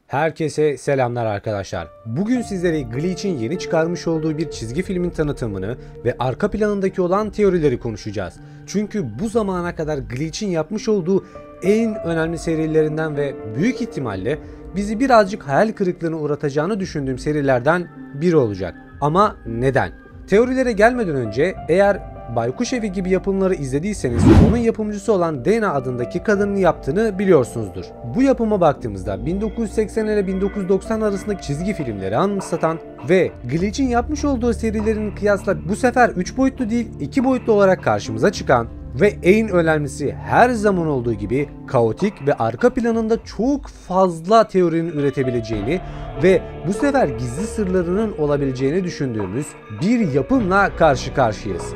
Herkese selamlar arkadaşlar. Bugün sizlere Glitch'in yeni çıkarmış olduğu bir çizgi filmin tanıtımını ve arka planındaki olan teorileri konuşacağız. Çünkü bu zamana kadar Glitch'in yapmış olduğu en önemli serilerinden ve büyük ihtimalle bizi birazcık hayal kırıklığına uğratacağını düşündüğüm serilerden biri olacak. Ama neden? Teorilere gelmeden önce eğer Baykuş Evi gibi yapımları izlediyseniz onun yapımcısı olan Dana adındaki kadının yaptığını biliyorsunuzdur. Bu yapıma baktığımızda 1980 ile 1990 arasındaki çizgi filmleri anımsatan ve Glitch'in yapmış olduğu serilerin kıyasla bu sefer 3 boyutlu değil 2 boyutlu olarak karşımıza çıkan ve en önemlisi her zaman olduğu gibi kaotik ve arka planında çok fazla teorinin üretebileceğini ve bu sefer gizli sırlarının olabileceğini düşündüğümüz bir yapımla karşı karşıyayız.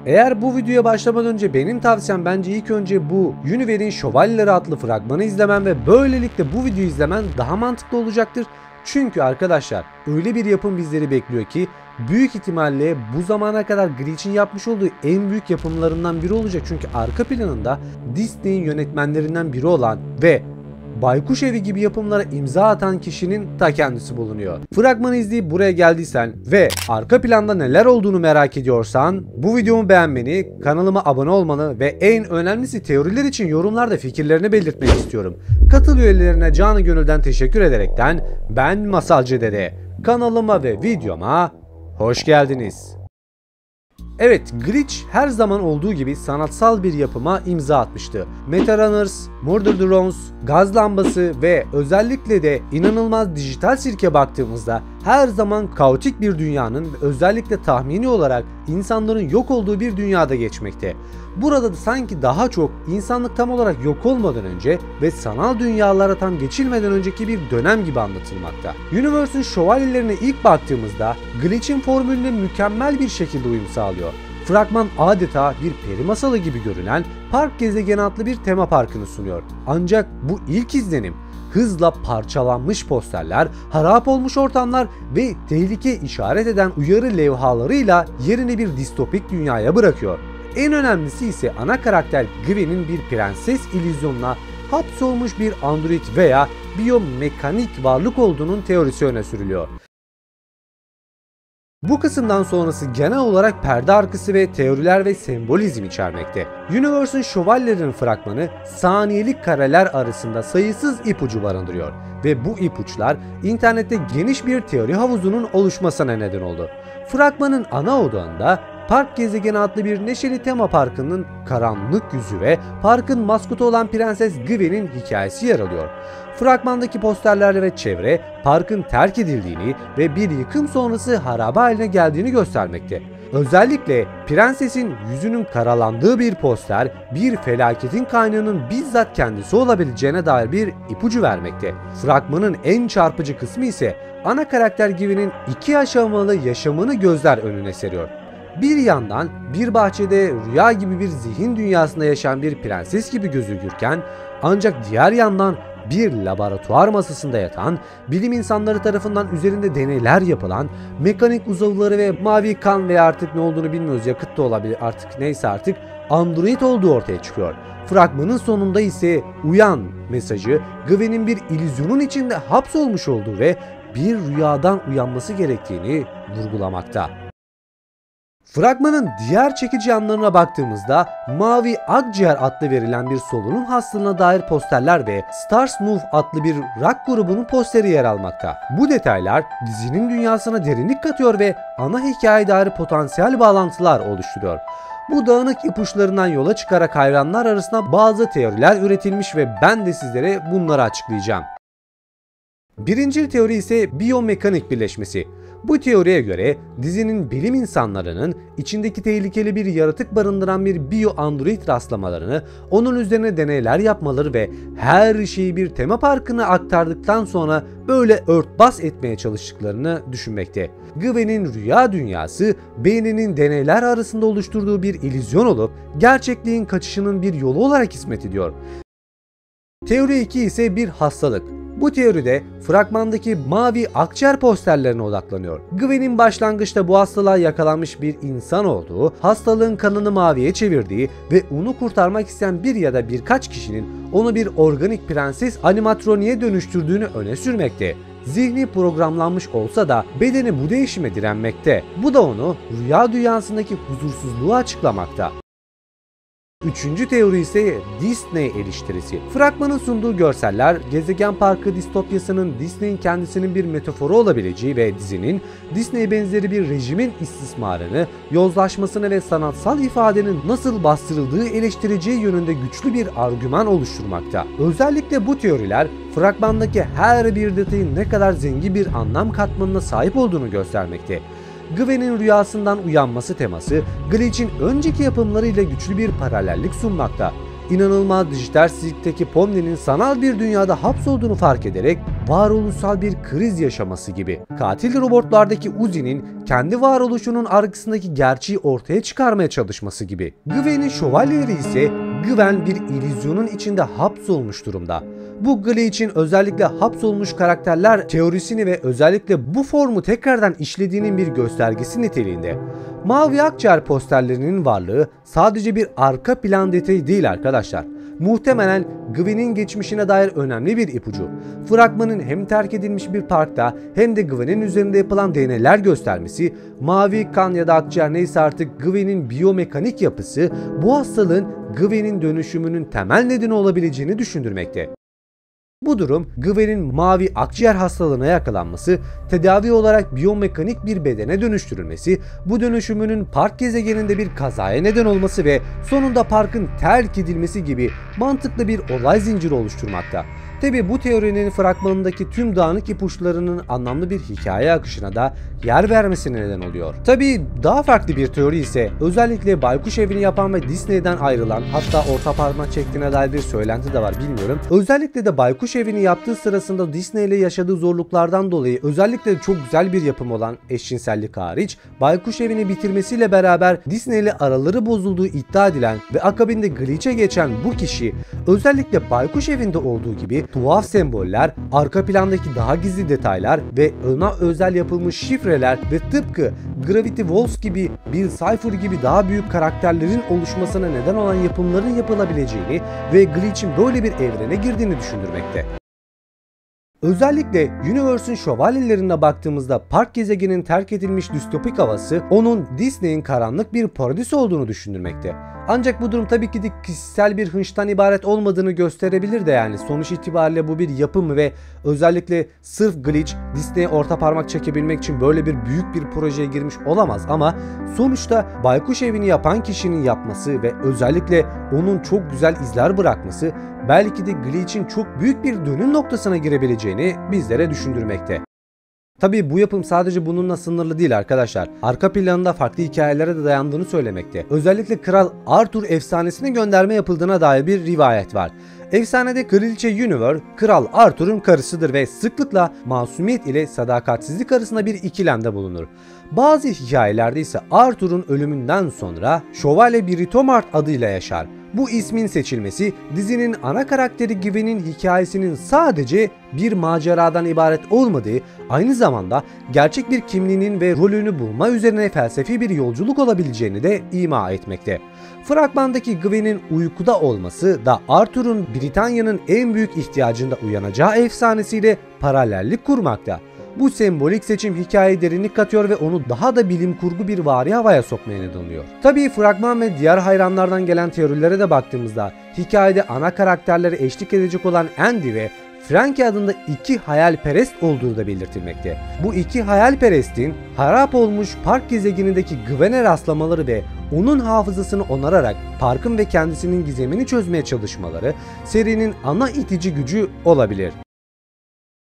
Eğer bu videoya başlamadan önce benim tavsiyem bence ilk önce bu Universe'in Şövalyeleri adlı fragmanı izlemen ve böylelikle bu videoyu izlemen daha mantıklı olacaktır. Çünkü arkadaşlar öyle bir yapım bizleri bekliyor ki büyük ihtimalle bu zamana kadar Glitch'in yapmış olduğu en büyük yapımlarından biri olacak. Çünkü arka planında Disney'in yönetmenlerinden biri olan ve Baykuş Evi gibi yapımlara imza atan kişinin ta kendisi bulunuyor. Fragmanı izleyip buraya geldiysen ve arka planda neler olduğunu merak ediyorsan bu videomu beğenmeni, kanalıma abone olmanı ve en önemlisi teoriler için yorumlarda fikirlerini belirtmek istiyorum. Katıl üyelerine canı gönülden teşekkür ederekten ben Masalcı Dede. Kanalıma ve videoma hoş geldiniz. Evet, Glitch her zaman olduğu gibi sanatsal bir yapıma imza atmıştı. Metarunners, Murder Drones, Gaz Lambası ve özellikle de inanılmaz dijital sirke baktığımızda her zaman kaotik bir dünyanın ve özellikle tahmini olarak insanların yok olduğu bir dünyada geçmekte. Burada da sanki daha çok insanlık tam olarak yok olmadan önce ve sanal dünyalara tam geçilmeden önceki bir dönem gibi anlatılmakta. Universe'ün şövalyelerine ilk baktığımızda Glitch'in formülüne mükemmel bir şekilde uyum sağlıyor. Fragman adeta bir peri masalı gibi görünen Park Gezegeni adlı bir tema parkını sunuyor. Ancak bu ilk izlenim hızla parçalanmış posterler, harap olmuş ortamlar ve tehlike işaret eden uyarı levhalarıyla yerini bir distopik dünyaya bırakıyor. En önemlisi ise ana karakter Gwen'in bir prenses illüzyonuna hapsolmuş bir android veya biyomekanik varlık olduğunun teorisi öne sürülüyor. Bu kısımdan sonrası genel olarak perde arkası ve teoriler ve sembolizm içermekte. Universe'ın Şövalyelerinin fragmanı saniyelik kareler arasında sayısız ipucu barındırıyor ve bu ipuçlar internette geniş bir teori havuzunun oluşmasına neden oldu. Fragmanın ana odağında Park Gezegeni adlı bir neşeli tema parkının karanlık yüzü ve parkın maskotu olan Prenses Gwen'in hikayesi yer alıyor. Fragmandaki posterler ve çevre parkın terk edildiğini ve bir yıkım sonrası harabe haline geldiğini göstermekte. Özellikle prensesin yüzünün karalandığı bir poster bir felaketin kaynağının bizzat kendisi olabileceğine dair bir ipucu vermekte. Fragmanın en çarpıcı kısmı ise ana karakter Gwen'in iki aşamalı yaşamını gözler önüne seriyor. Bir yandan bir bahçede rüya gibi bir zihin dünyasında yaşayan bir prenses gibi gözükürken ancak diğer yandan bir laboratuvar masasında yatan, bilim insanları tarafından üzerinde deneyler yapılan, mekanik uzuvları ve mavi kan veya artık ne olduğunu bilmiyoruz, yakıt da olabilir artık, neyse artık android olduğu ortaya çıkıyor. Fragmanın sonunda ise uyan mesajı Gwen'in bir illüzyonun içinde hapsolmuş olduğu ve bir rüyadan uyanması gerektiğini vurgulamakta. Fragmanın diğer çekici yanlarına baktığımızda Mavi Akciğer adlı verilen bir solunum hastalığına dair posterler ve Stars Move adlı bir rock grubunun posteri yer almakta. Bu detaylar dizinin dünyasına derinlik katıyor ve ana hikayeye dair potansiyel bağlantılar oluşturuyor. Bu dağınık ipuçlarından yola çıkarak hayranlar arasında bazı teoriler üretilmiş ve ben de sizlere bunları açıklayacağım. Birinci teori ise biyomekanik birleşmesi. Bu teoriye göre dizinin bilim insanlarının içindeki tehlikeli bir yaratık barındıran bir biyo-android rastlamalarını, onun üzerine deneyler yapmaları ve her şeyi bir tema parkına aktardıktan sonra böyle örtbas etmeye çalıştıklarını düşünmekte. Gwen'in rüya dünyası beyninin deneyler arasında oluşturduğu bir illüzyon olup gerçekliğin kaçışının bir yolu olarak hizmet ediyor. Teori 2 ise bir hastalık. Bu teoride fragmandaki mavi akciğer posterlerine odaklanıyor. Gwen'in başlangıçta bu hastalığa yakalanmış bir insan olduğu, hastalığın kanını maviye çevirdiği ve onu kurtarmak isteyen bir ya da birkaç kişinin onu bir organik prenses animatroniğe dönüştürdüğünü öne sürmekte. Zihni programlanmış olsa da bedeni bu değişime direnmekte. Bu da onu rüya dünyasındaki huzursuzluğu açıklamakta. Üçüncü teori ise Disney eleştirisi. Fragmanın sunduğu görseller, Gezegen Parkı distopyasının Disney'in kendisinin bir metaforu olabileceği ve dizinin Disney benzeri bir rejimin istismarını, yozlaşmasını ve sanatsal ifadenin nasıl bastırıldığı eleştireceği yönünde güçlü bir argüman oluşturmakta. Özellikle bu teoriler fragmandaki her bir detayın ne kadar zengin bir anlam katmanına sahip olduğunu göstermekte. Gwen'in rüyasından uyanması teması, Glitch'in önceki yapımlarıyla güçlü bir paralellik sunmakta. İnanılmaz dijital fizikteki Pomni'nin sanal bir dünyada hapsolduğunu fark ederek varoluşsal bir kriz yaşaması gibi. Katil robotlardaki Uzi'nin kendi varoluşunun arkasındaki gerçeği ortaya çıkarmaya çalışması gibi. Gwen'in şövalyeleri ise Gwen bir illüzyonun içinde hapsolmuş durumda. Bu Glitch'in özellikle hapsolmuş karakterler teorisini ve özellikle bu formu tekrardan işlediğinin bir göstergesi niteliğinde. Mavi akciğer posterlerinin varlığı sadece bir arka plan detayı değil arkadaşlar. Muhtemelen Gwen'in geçmişine dair önemli bir ipucu. Fragmanın hem terk edilmiş bir parkta hem de Gwen'in üzerinde yapılan deneyler göstermesi, mavi kan ya da akciğer neyse artık Gwen'in biyomekanik yapısı bu hastalığın Gwen'in dönüşümünün temel nedeni olabileceğini düşündürmekte. Bu durum Gwen'in mavi akciğer hastalığına yakalanması, tedavi olarak biyomekanik bir bedene dönüştürülmesi, bu dönüşümünün park gezegeninde bir kazaya neden olması ve sonunda parkın terk edilmesi gibi mantıklı bir olay zinciri oluşturmakta. Tabi bu teorinin fragmanındaki tüm dağınık ipuçlarının anlamlı bir hikaye akışına da yer vermesine neden oluyor. Tabi daha farklı bir teori ise özellikle Baykuş Evi'ni yapan ve Disney'den ayrılan, hatta orta parmak çektiğine dair bir söylenti de var, bilmiyorum. Özellikle de Baykuş Evi'ni yaptığı sırasında Disney ile yaşadığı zorluklardan dolayı özellikle çok güzel bir yapım olan eşcinsellik hariç Baykuş Evi'ni bitirmesiyle beraber Disney ile araları bozulduğu iddia edilen ve akabinde Glitch'e geçen bu kişi özellikle Baykuş Evi'nde olduğu gibi tuhaf semboller, arka plandaki daha gizli detaylar ve ona özel yapılmış şifreler ve tıpkı Gravity Falls gibi, Bill Cipher gibi daha büyük karakterlerin oluşmasına neden olan yapımların yapılabileceğini ve Glitch'in böyle bir evrene girdiğini düşündürmekte. Özellikle Universe'ün şövalyelerine baktığımızda park gezegeninin terk edilmiş distopik havası onun Disney'in karanlık bir parodisi olduğunu düşündürmekte. Ancak bu durum tabii ki de kişisel bir hınçtan ibaret olmadığını gösterebilir de, yani sonuç itibariyle bu bir yapım ve özellikle sırf Glitch Disney'e orta parmak çekebilmek için böyle bir büyük bir projeye girmiş olamaz, ama sonuçta Baykuş Evi'ni yapan kişinin yapması ve özellikle onun çok güzel izler bırakması belki de Glitch'in çok büyük bir dönüm noktasına girebileceğini bizlere düşündürmekte. Tabii bu yapım sadece bununla sınırlı değil arkadaşlar. Arka planında farklı hikayelere de dayandığını söylemekte. Özellikle Kral Arthur efsanesine gönderme yapıldığına dair bir rivayet var. Efsanede Kraliçe Yennefer, Kral Arthur'un karısıdır ve sıklıkla masumiyet ile sadakatsizlik arasında bir ikilemde bulunur. Bazı hikayelerde ise Arthur'un ölümünden sonra Şövalye Britomart adıyla yaşar. Bu ismin seçilmesi dizinin ana karakteri Gwen'in hikayesinin sadece bir maceradan ibaret olmadığı, aynı zamanda gerçek bir kimliğinin ve rolünü bulma üzerine felsefi bir yolculuk olabileceğini de ima etmekte. Fragmandaki Gwen'in uykuda olması da Arthur'un Britanya'nın en büyük ihtiyacında uyanacağı efsanesiyle paralellik kurmakta. Bu sembolik seçim hikayeye derinlik katıyor ve onu daha da bilim kurgu bir vari havaya sokmaya neden oluyor. Tabii fragman ve diğer hayranlardan gelen teorilere de baktığımızda hikayede ana karakterlere eşlik edecek olan Andy ve Frankie adında iki hayalperest olduğu da belirtilmekte. Bu iki hayalperestin harap olmuş park gezegenindeki Gwen'e rastlamaları ve onun hafızasını onararak parkın ve kendisinin gizemini çözmeye çalışmaları serinin ana itici gücü olabilir.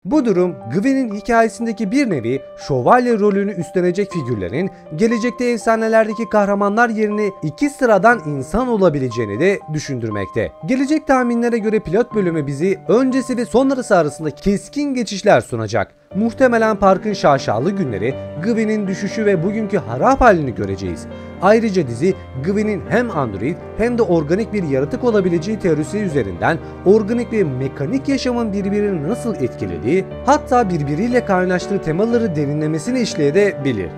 Bu durum Gwen'in hikayesindeki bir nevi şövalye rolünü üstlenecek figürlerin gelecekte efsanelerdeki kahramanlar yerine iki sıradan insan olabileceğini de düşündürmekte. Gelecek tahminlere göre pilot bölümü bizi öncesi ve sonrası arasında keskin geçişler sunacak. Muhtemelen parkın şaşalı günleri, Gwen'in düşüşü ve bugünkü harap halini göreceğiz. Ayrıca dizi Gwen'in hem android hem de organik bir yaratık olabileceği teorisi üzerinden organik ve mekanik yaşamın birbirini nasıl etkilediği, hatta birbiriyle kaynaştığı temaları derinlemesine işleyebilir.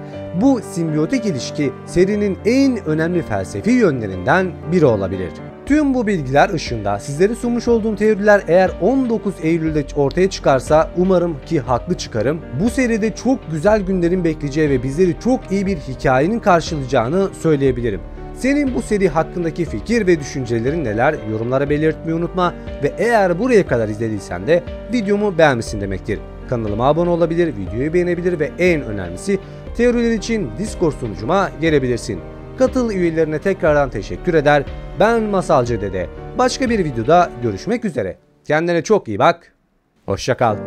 Bu simbiyotik ilişki serinin en önemli felsefi yönlerinden biri olabilir. Tüm bu bilgiler ışığında sizlere sunmuş olduğum teoriler eğer 19 Eylül'de ortaya çıkarsa umarım ki haklı çıkarım. Bu seride çok güzel günlerin bekleyeceği ve bizleri çok iyi bir hikayenin karşılayacağını söyleyebilirim. Senin bu seri hakkındaki fikir ve düşüncelerin neler? Yorumlara belirtmeyi unutma ve eğer buraya kadar izlediysen de videomu beğenmişsin demektir. Kanalıma abone olabilir, videoyu beğenebilir ve en önemlisi teoriler için Discord sunucuma gelebilirsin. Katıl üyelerine tekrardan teşekkür eder. Ben Masalcı Dede. Başka bir videoda görüşmek üzere. Kendine çok iyi bak. Hoşça kal.